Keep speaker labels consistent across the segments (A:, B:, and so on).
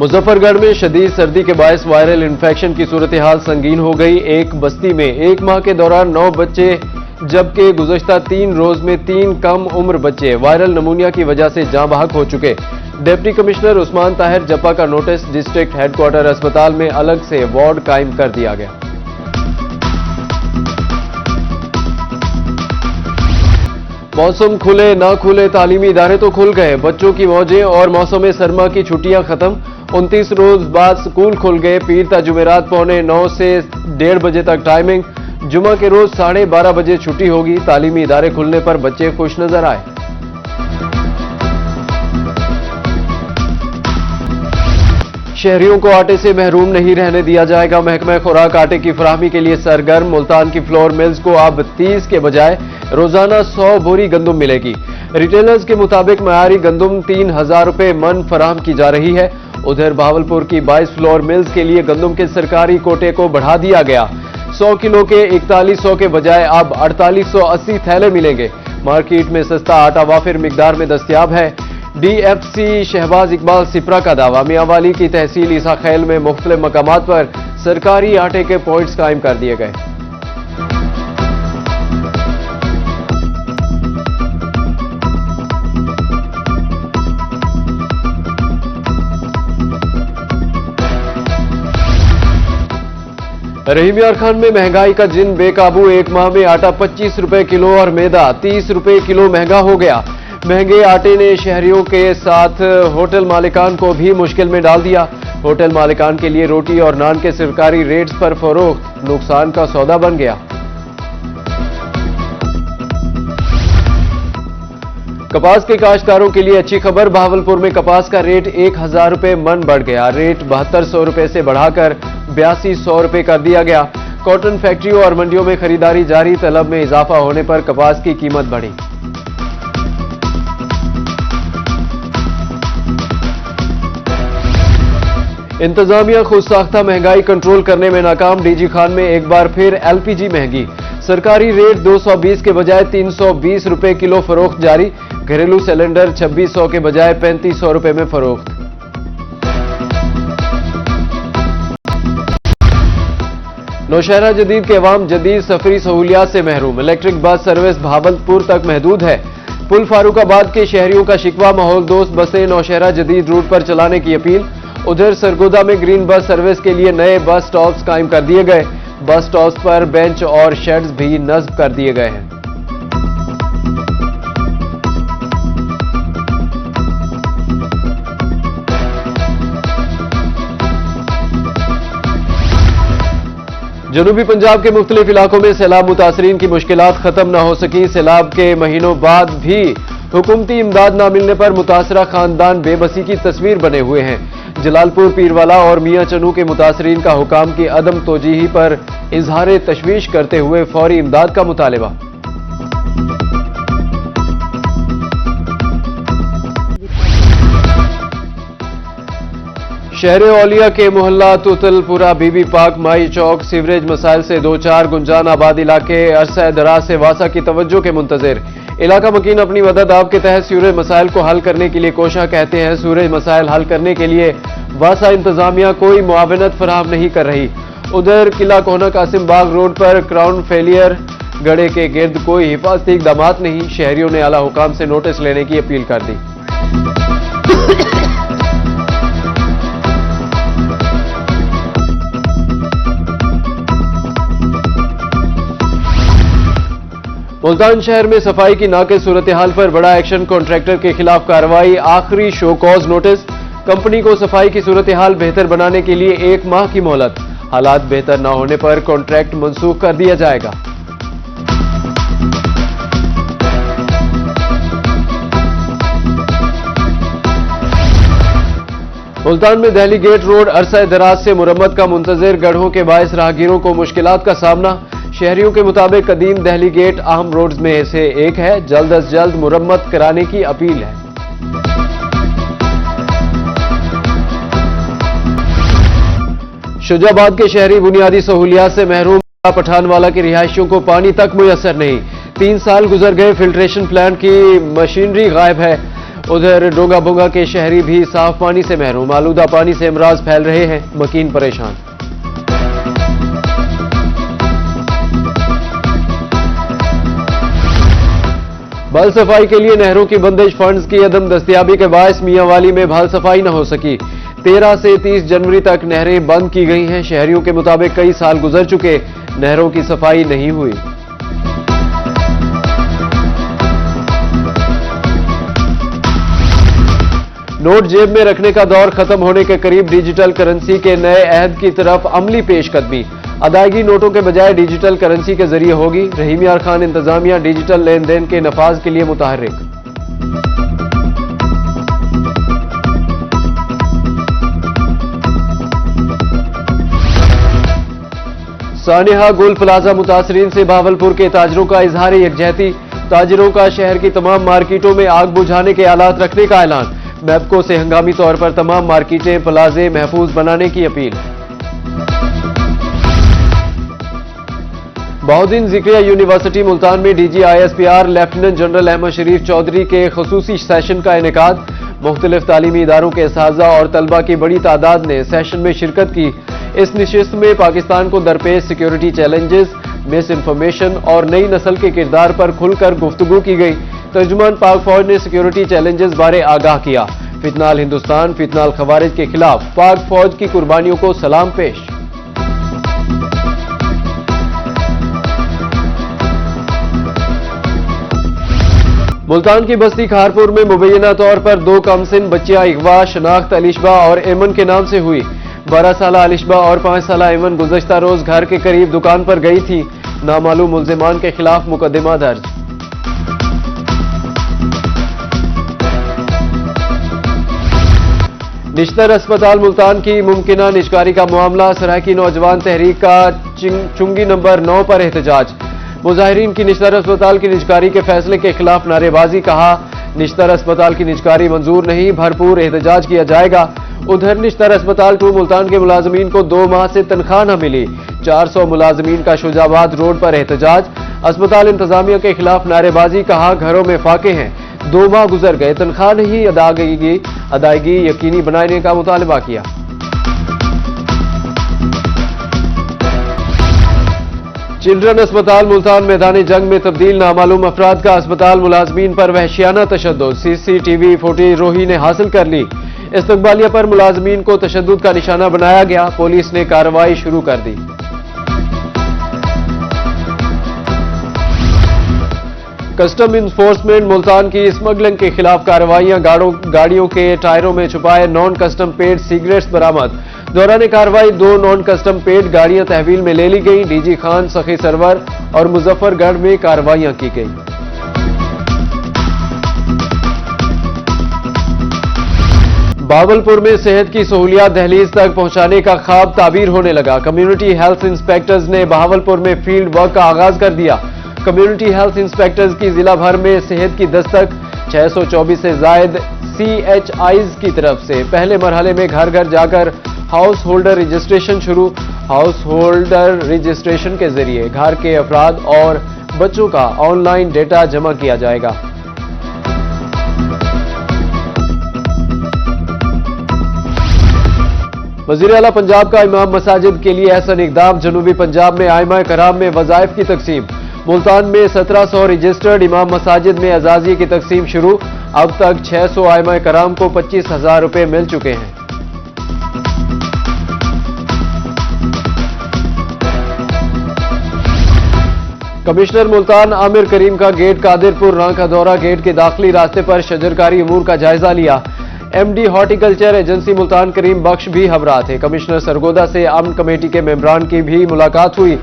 A: मुजफ्फरगढ़ में शदीद सर्दी के बायस वायरल इन्फेक्शन की सूरत हाल संगीन हो गई। एक बस्ती में एक माह के दौरान 9 बच्चे, जबकि गुज़श्ता 3 रोज में 3 कम उम्र बच्चे वायरल नमूनिया की वजह से जाँ बहक हो चुके। डिप्टी कमिश्नर उस्मान ताहिर जप्पा का नोटिस, डिस्ट्रिक्ट हेडक्वार्टर अस्पताल में अलग से वार्ड कायम कर दिया गया। मौसम खुले ना खुले तालीमी इदारे तो खुल गए। बच्चों की मौजें और मौसम सरमा की छुट्टियां खत्म। 29 रोज बाद स्कूल खुल गए। पीर ता जुमेरात 9:45 से 1:30 बजे तक टाइमिंग। जुमा के रोज 12:30 बजे छुट्टी होगी। तालीमी इदारे खुलने पर बच्चे खुश नजर आए। शहरियों को आटे से महरूम नहीं रहने दिया जाएगा। महकमा खुराक आटे की फराहमी के लिए सरगर्म। मुल्तान की फ्लोर मिल्स को अब 30 के बजाय रोजाना 100 बोरी गंदुम मिलेगी। रिटेलर्स के मुताबिक मयारी गंदुम 3000 रुपए मन फराहम की जा रही है। उधर बहावलपुर की 22 फ्लोर मिल्स के लिए गंदुम के सरकारी कोटे को बढ़ा दिया गया। 100 किलो के 4100 के बजाय अब 4880 थैले मिलेंगे। मार्केट में सस्ता आटा वाफिर मिकदार में दस्तयाब है। डीएफसी शहबाज इकबाल सिपरा का दावा, मियांवाली की तहसील ईसा खैल में मुख्तलिफ मकामात पर सरकारी आटे के पॉइंट्स कायम कर दिए गए। रहीम यार खान में महंगाई का जिन बेकाबू। एक माह में आटा 25 रुपए किलो और मैदा 30 रुपए किलो महंगा हो गया। महंगे आटे ने शहरियों के साथ होटल मालिकान को भी मुश्किल में डाल दिया। होटल मालिकान के लिए रोटी और नान के सरकारी रेट्स पर फरोख्त नुकसान का सौदा बन गया। कपास के काश्तकारों के लिए अच्छी खबर। बहावलपुर में कपास का रेट 1000 रुपए मन बढ़ गया। रेट 7200 रुपए से बढ़ाकर 8200 रुपए कर दिया गया। कॉटन फैक्ट्रियों और मंडियों में खरीदारी जारी। तलब में इजाफा होने पर कपास की कीमत बढ़ी। इंतजामिया खुद साख्ता महंगाई कंट्रोल करने में नाकाम। डीजी खान में एक बार फिर एलपीजी महंगी। सरकारी रेट 220 के बजाय 320 रुपए किलो फरोख्त जारी। घरेलू सिलेंडर 2600 के बजाय 3500 रुपए में फरोख्त। नौशहरा जदीद के अवाम जदीद सफरी सहूलियात से महरूम। इलेक्ट्रिक बस सर्विस बहावलपुर तक महदूद है। पुल फारूकाबाद के शहरियों का शिकवा, माहौल दोस्त बसें नौशहरा जदीद रूट पर चलाने की अपील। उधर सरगोदा में ग्रीन बस सर्विस के लिए नए बस स्टॉप्स कायम कर दिए गए। बस स्टॉप्स पर बेंच और शेड्स भी नस्ब कर दिए गए हैं। जनूबी पंजाब के मुख्तलिफ इलाकों में सैलाब मुतासरीन की मुश्किलात खत्म न हो सकी। सैलाब के महीनों बाद भी हुकूमती इमदाद न मिलने पर मुतासरा खानदान बेबसी की तस्वीर बने हुए हैं। जलालपुर, पीरवाला और मियां चनू के मुतासरीन का हुकाम की अदम तोजीही पर इजहार तशवीश करते हुए फौरी इमदाद का मुतालबा। शहर औलिया के मोहल्ला तुतलपुरा, बीबी पाक, माई चौक सीवरेज मसाइल से दो चार। गुंजान आबाद इलाके अरसा दराज से वासा की तवज्जो के मुंतजिर। इलाका मकीन अपनी मदद आपके तहत सूरज मसाइल को हल करने के लिए कोशा कहते हैं। सूरज मसाइल हल करने के लिए वासा इंतजामिया कोई मुआवनत फराहम नहीं कर रही। उधर किला कोहना कासिम बाग रोड पर क्राउन फेलियर गड़े के गिर्द कोई हिफाजती इकदामात नहीं। शहरियों ने आला हुकाम से नोटिस लेने की अपील कर दी। मुल्तान शहर में सफाई की नाक़िस सूरत हाल पर बड़ा एक्शन। कॉन्ट्रैक्टर के खिलाफ कार्रवाई। आखिरी शो कॉज नोटिस। कंपनी को सफाई की सूरत हाल बेहतर बनाने के लिए 1 माह की मोहलत। हालात बेहतर न होने पर कॉन्ट्रैक्ट मंसूख कर दिया जाएगा। मुल्तान में दहली गेट रोड अरसा दराज से मुरम्मत का मुंतजिर। गढ़ों के बायस राहगीरों को मुश्किलात का सामना। शहरियों के मुताबिक कदीम दहली गेट अहम रोड्स में से एक है। जल्द अज जल्द मुरम्मत कराने की अपील है। शुजाबाद के शहरी बुनियादी सहूलियात से महरूम। पठानवाला के रिहायशियों को पानी तक मुयसर नहीं। 3 साल गुजर गए, फिल्ट्रेशन प्लांट की मशीनरी गायब है। उधर डोंगा बोंगा के शहरी भी साफ पानी से महरूम। आलूदा पानी से अमराज फैल रहे हैं, मकीन परेशान। बाल सफाई के लिए नहरों की बंदिश, फंड्स की अदम दस्तयाबी के बायस मियांवाली में बाल सफाई न हो सकी। 13 से 30 जनवरी तक नहरें बंद की गई हैं। शहरियों के मुताबिक कई साल गुजर चुके, नहरों की सफाई नहीं हुई। नोट जेब में रखने का दौर खत्म होने के करीब, डिजिटल करेंसी के नए अहद की तरफ अमली पेशकदमी। अदायगी नोटों के बजाय डिजिटल करेंसी के जरिए होगी। रहीम यार खान इंतजामिया डिजिटल लेन देन के नफाज के लिए मुतहर्रिक। सानिहा गुल प्लाजा मुतासरीन से भावलपुर के ताजरों का इजहार यकजहती। ताजरों का शहर की तमाम मार्केटों में आग बुझाने के आलात रखने का ऐलान। मैपको से हंगामी तौर पर तमाम मार्केटें प्लाजे महफूज बनाने की अपील। बहुद्दीन ज़िक्रिया यूनिवर्सिटी मुल्तान में DG ISPR lieutenant general Ahmad Sharif Chaudhry के खुसूसी सेशन का इनेकाद। मुख्तलिफ तालीमी इदारों के असातिज़ा और तलबा की बड़ी तादाद ने सेशन में शिरकत की। इस नशिस्त में पाकिस्तान को दरपेश सिक्योरिटी चैलेंजेस, मिस इन्फॉर्मेशन और नई नस्ल के किरदार पर खुलकर गुफ्तगू की गई। तर्जुमान पाक फौज ने सिक्योरिटी चैलेंजेस बारे आगाह किया। फितनाल हिंदुस्तान, फितनाल खवारिज के खिलाफ पाक फौज की कुर्बानियों को सलाम पेश। मुल्तान की बस्ती खारपुर में मुबैना तौर पर 2 कमसिन बच्चियां अगवा, शनाख्त अलिशबा और एमन के नाम से हुई। 12 साला अलिशबा और 5 साला एमन गुज़श्ता रोज घर के करीब दुकान पर गई थी। नामालूम मुल्जिमान के खिलाफ मुकदमा दर्ज। निश्तर अस्पताल मुल्तान की मुमकिना निजकारी का मामला। सरायकी नौजवान तहरीक का चुंगी नंबर 9 पर एहतजाज। मुजाहिरीन की निश्तर अस्पताल की निजकारी के फैसले के खिलाफ नारेबाजी। कहा, निश्तर अस्पताल की निजकारी मंजूर नहीं, भरपूर एहतजाज किया जाएगा। उधर निश्तर अस्पताल 2 मुल्तान के मुलाजमीन को 2 माह से तनख्वाह न मिली। 400 मुलाजमीन का शुजाबाद रोड पर एहतजाज। अस्पताल इंतजामिया के खिलाफ नारेबाजी। कहा, घरों में फाके हैं, 2 माह गुजर गए, तनख्वाह नहीं अदायगी यकीनी बनाने का मुतालबा किया। चिल्ड्रन अस्पताल मुल्तान मैदान जंग में तब्दील। नामालूम अफराद का अस्पताल मुलाजमीन पर वहशियाना तशद्दुद। CCTV फुटेज रोही ने हासिल कर ली। इस्तकबालिया पर मुलाजमीन को तशद्दुद का निशाना बनाया गया। पुलिस ने कार्रवाई शुरू कर दी। कस्टम इन्फोर्समेंट मुल्तान की स्मगलिंग के खिलाफ कार्रवाइयां। गाड़ियों के टायरों में छुपाए नॉन कस्टम पेड सिगरेट्स बरामद। दौरान कार्रवाई 2 नॉन कस्टम पेड गाड़ियां तहवील में ले ली गई। डीजी खान, सखी सरवर और मुजफ्फरगढ़ में कार्रवाइयां की गई। भावलपुर में सेहत की सहूलियात दहलीज तक पहुंचाने का ख्वाब ताबीर होने लगा। कम्युनिटी हेल्थ इंस्पेक्टर्स ने भावलपुर में फील्ड वर्क का आगाज कर दिया। कम्युनिटी हेल्थ इंस्पेक्टर्स की जिला भर में सेहत की दस्तक। 624 से जायद CHIs की तरफ से पहले मरहले में घर घर जाकर हाउस होल्डर रजिस्ट्रेशन शुरू। हाउस होल्डर रजिस्ट्रेशन के जरिए घर के अफराद और बच्चों का ऑनलाइन डेटा जमा किया जाएगा। वज़ीर आला पंजाब का इमाम मसाजिद के लिए अहसन इकदाम। जनूबी पंजाब में आइमा कराम में वज़ाइफ की तकसीम। मुल्तान में 1700 रजिस्टर्ड इमाम मसाजिद में अजाजी की तकसीम शुरू। अब तक 600 आइमा कराम को 25,000 रुपए मिल चुके हैं। कमिश्नर मुल्तान आमिर करीम का गेट कादिरपुर रां का दौरा। गेट के दाखिली रास्ते पर शजरकारी अमूर का जायजा लिया। MD हॉर्टिकल्चर एजेंसी मुल्तान करीम बख्श भी हमरा थे। कमिश्नर सरगोदा से अमन कमेटी के मेंबरान की भी मुलाकात हुई।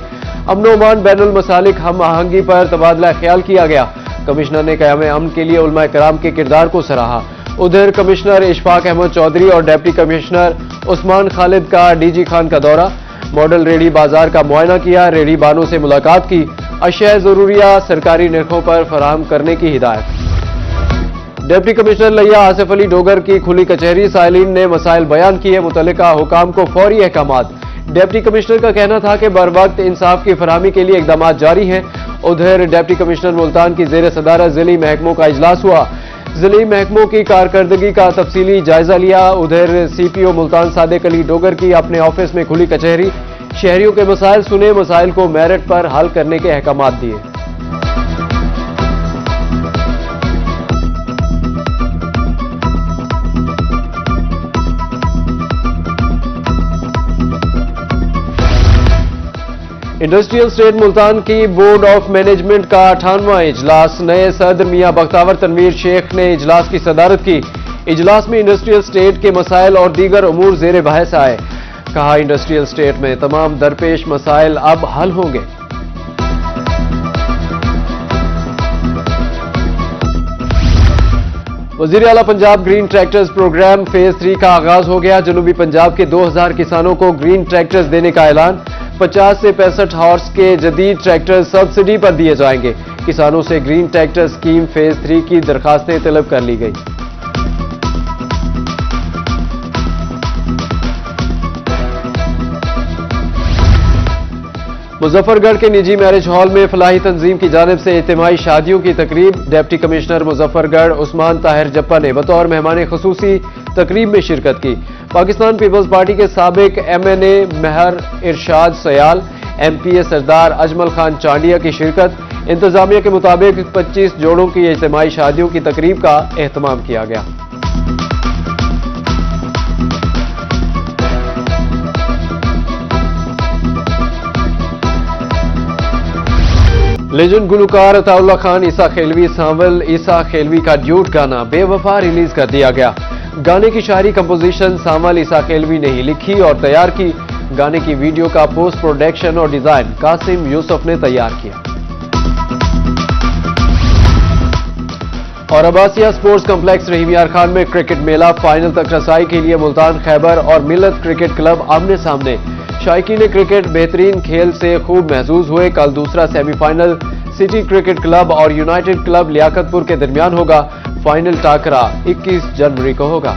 A: अमन ओमान बैनुल मसालिक हम आहंगी पर तबादला ख्याल किया गया। कमिश्नर ने क़याम अमन के लिए उलमा कराम के किरदार को सराहा। उधर कमिश्नर इशफाक अहमद चौधरी और डिप्टी कमिश्नर उस्मान खालिद का डीजी खान का दौरा। मॉडल रेडी बाजार का मुआयना किया। रेडी बानों से मुलाकात की। अशिया जरूरिया सरकारी निर्खों पर फराहम करने की हिदायत। डिप्टी कमिश्नर लिया आसिफ अली डोगर की खुली कचहरी। साइलिन ने मसाइल बयान किए। मुतल्लिका हुकाम को फौरी अहकामात। डिप्टी कमिश्नर का कहना था कि बर वक्त इंसाफ की फराहमी के लिए इकदाम जारी हैं। उधर डिप्टी कमिश्नर मुल्तान की जेर सदारत जिली महकमों का इजलास हुआ। जिले महकमों की कारकर्दगी का तफसीली जायजा लिया। उधर सीपीओ मुल्तान सादिक अली डोगर की अपने ऑफिस में खुली कचहरी। शहरियों के मसाइल सुने, मसाइल को मेरिट पर हल करने के अहकामात दिए। इंडस्ट्रियल स्टेट मुल्तान की बोर्ड ऑफ मैनेजमेंट का 98वां इजलास। नए सदर मियां बख्तावर तनवीर शेख ने इजलास की सदारत की। इजलास में इंडस्ट्रियल स्टेट के मसाइल और दीगर उमूर जेर बहस आए। कहा, इंडस्ट्रियल स्टेट में तमाम दरपेश मसाइल अब हल होंगे। वजीर आला Punjab green tractors programme phase 3 का आगाज हो गया। जनूबी पंजाब के 2000 किसानों को ग्रीन ट्रैक्टर्स देने का ऐलान। 50 से 65 हॉर्स के जदीद ट्रैक्टर सब्सिडी पर दिए जाएंगे। किसानों से ग्रीन ट्रैक्टर स्कीम फेज 3 की दरखास्तें तलब कर ली गई। मुजफ्फरगढ़ के निजी मैरिज हॉल में फलाही तंजीम की जानिब से इज्तिमाई शादियों की तकरीब। डिप्टी कमिश्नर मुजफ्फरगढ़ उस्मान ताहिर जप्पा ने बतौर मेहमान खुसूसी तकरीब में शिरकत की। पाकिस्तान पीपल्स पार्टी के साबिक MNA महर इरशाद सयाल, MPA सरदार अजमल खान चांडिया की शिरकत। इंतजामिया के मुताबिक 25 जोड़ों की इज्तिमाई शादियों की तकरीब का एहतमाम किया गया। लेजेंड गुलकार अताउल्लाह खान ईसा खेलवी सांवल ईसा खेलवी का ड्यूट गाना बेवफा रिलीज कर दिया गया। गाने की शायरी कंपोजिशन सांवल ईसा खेलवी ने ही लिखी और तैयार की। गाने की वीडियो का पोस्ट प्रोडक्शन और डिजाइन कासिम यूसुफ ने तैयार किया। और अब्बासिया स्पोर्ट्स कॉम्प्लेक्स रहीम यार खान में क्रिकेट मेला। फाइनल तक रसाई के लिए मुल्तान खैबर और मिल्लत क्रिकेट क्लब आमने सामने। शायकीन क्रिकेट बेहतरीन खेल से खूब महसूस हुए। कल दूसरा सेमीफाइनल सिटी क्रिकेट क्लब और यूनाइटेड क्लब लियाकतपुर के दरमियान होगा। फाइनल टाकरा 21 जनवरी को होगा।